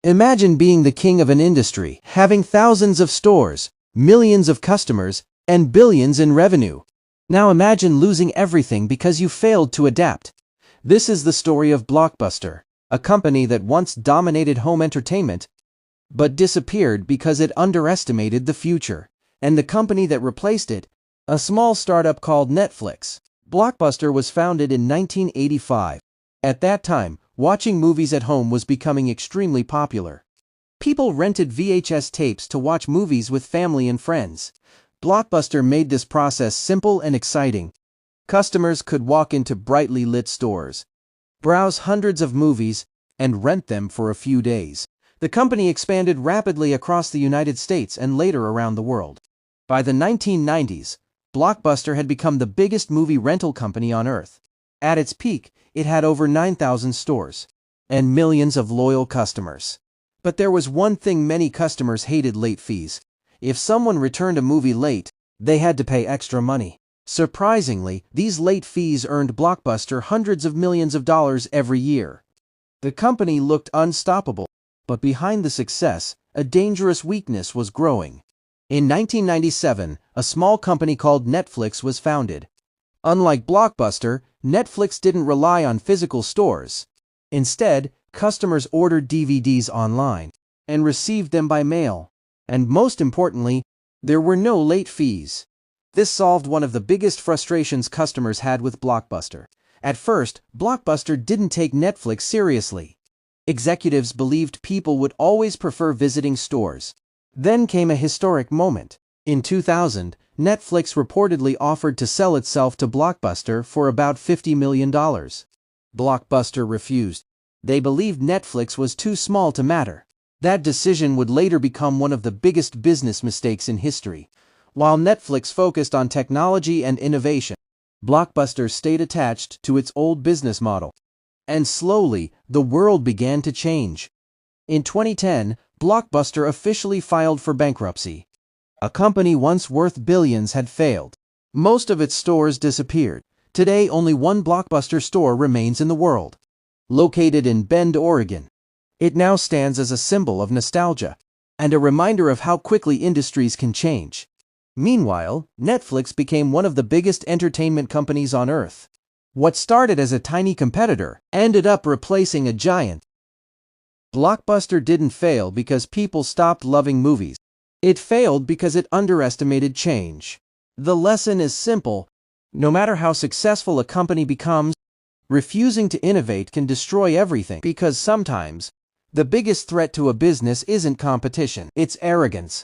Imagine being the king of an industry, having thousands of stores, millions of customers, and billions in revenue. Now imagine losing everything because you failed to adapt. This is the story of Blockbuster, a company that once dominated home entertainment, but disappeared because it underestimated the future. And the company that replaced it, a small startup called Netflix. Blockbuster was founded in 1985. At that time, watching movies at home was becoming extremely popular. People rented VHS tapes to watch movies with family and friends. Blockbuster made this process simple and exciting. Customers could walk into brightly lit stores, browse hundreds of movies, and rent them for a few days. The company expanded rapidly across the United States and later around the world. By the 1990s, Blockbuster had become the biggest movie rental company on earth. At its peak, it had over 9,000 stores and millions of loyal customers. But there was one thing many customers hated: late fees. If someone returned a movie late, they had to pay extra money. Surprisingly, these late fees earned Blockbuster hundreds of millions of dollars every year. The company looked unstoppable, but behind the success, a dangerous weakness was growing. In 1997, a small company called Netflix was founded. Unlike Blockbuster, Netflix didn't rely on physical stores. Instead, customers ordered DVDs online and received them by mail. And most importantly, there were no late fees. This solved one of the biggest frustrations customers had with Blockbuster. At first, Blockbuster didn't take Netflix seriously. Executives believed people would always prefer visiting stores. Then came a historic moment. In 2000, Netflix reportedly offered to sell itself to Blockbuster for about $50 million. Blockbuster refused. They believed Netflix was too small to matter. That decision would later become one of the biggest business mistakes in history. While Netflix focused on technology and innovation, Blockbuster stayed attached to its old business model. And slowly, the world began to change. In 2010, Blockbuster officially filed for bankruptcy. A company once worth billions had failed. Most of its stores disappeared. Today, only one Blockbuster store remains in the world. Located in Bend, Oregon. It now stands as a symbol of nostalgia and a reminder of how quickly industries can change. Meanwhile, Netflix became one of the biggest entertainment companies on earth. What started as a tiny competitor ended up replacing a giant. Blockbuster didn't fail because people stopped loving movies. It failed because it underestimated change. The lesson is simple. No matter how successful a company becomes, refusing to innovate can destroy everything. Because sometimes, the biggest threat to a business isn't competition, it's arrogance.